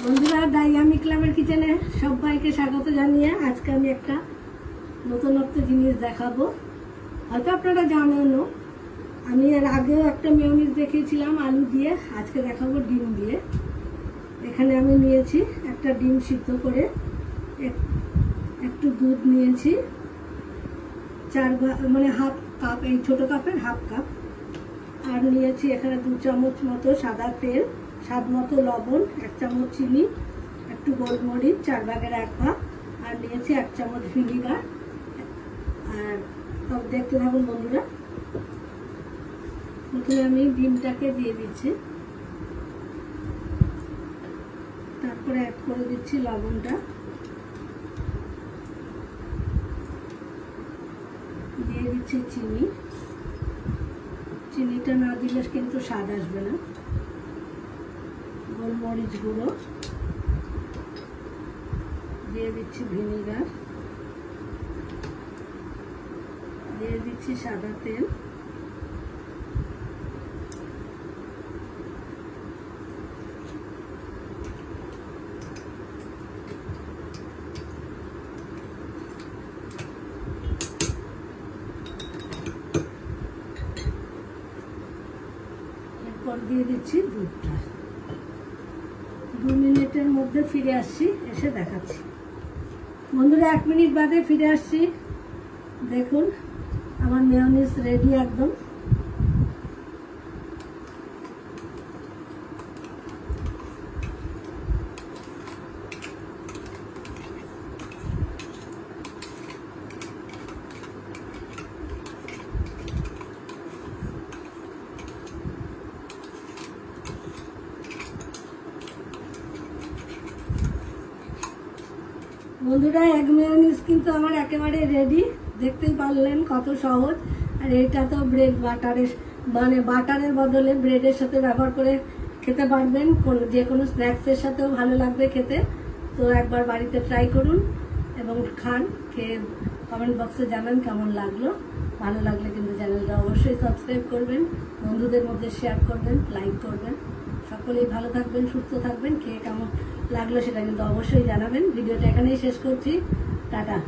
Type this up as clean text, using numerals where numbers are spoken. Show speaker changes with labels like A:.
A: বন্ধুরা, ডাইয়ামি ক্লাবের কিচেনে সবাইকে স্বাগত জানিয়ে আজকে আমি একটা নতুনত্ব জিনিস দেখাবো। হয়তো আপনারা জানেনও, আমি এর আগেও একটা মেয়োনিজ দেখিয়েছিলাম আলু দিয়ে, আজকে দেখাবো ডিম দিয়ে। এখানে আমি নিয়েছি একটা ডিম সিদ্ধ করে, একটু দুধ নিয়েছি, হাফ কাপ, এই ছোট কাপের হাফ কাপ, আর নিয়েছি এখানে 2 চামচ মতো সাদা তেল, স্বাদ মতো লবণ, 1 চামচ চিনি, একটু গোলমরিচ 4 ভাগের 1 ভাগ, আর নিয়েছি 1 চামচ ভিনিগার। আর সব দেখতে থাকুন বন্ধুরা। প্রথমে আমি ডিমটাকে দিয়ে দিচ্ছি, তারপরে অ্যাড করে দিচ্ছি লবণটা, দিয়ে দিচ্ছি চিনি। চিনিটা না দিলে কিন্তু স্বাদ আসবে না। গোলমরিচ গুঁড়ো দিয়ে দিচ্ছি, ভিনিগার দিয়ে দিচ্ছি, সাদা তেল, এরপর দিয়ে দিচ্ছি দুধটা। 2 মিনিটের মধ্যে ফিরে আসছি, এসে দেখাচ্ছি বন্ধুরা। 1 মিনিট বাদে ফিরে আসছি। দেখুন আমার মেয়োনিজ রেডি একদম। বন্ধুরা, এগ মেয়োনিজ কিন্তু আমার একেবারে রেডি। দেখতেই পারলেন কত সহজ। আর এটা তো ব্রেড বাটারের বাটারের বদলে ব্রেডের সাথে ব্যবহার করে খেতে পারবেন, যে কোনো স্ন্যাক্সের সাথেও ভালো লাগবে খেতে। তো একবার বাড়িতে ট্রাই করুন এবং খান, খেয়ে কমেন্ট বক্সে জানান কেমন লাগলো। ভালো লাগলে কিন্তু চ্যানেলটা অবশ্যই সাবস্ক্রাইব করবেন, বন্ধুদের মধ্যে শেয়ার করবেন, লাইক করবেন। সকলেই ভালো থাকবেন, সুস্থ থাকবেন। খেয়ে কেমন লাগলো সেটা কিন্তু অবশ্যই জানাবেন। ভিডিওটা এখানেই শেষ করছি। টাটা।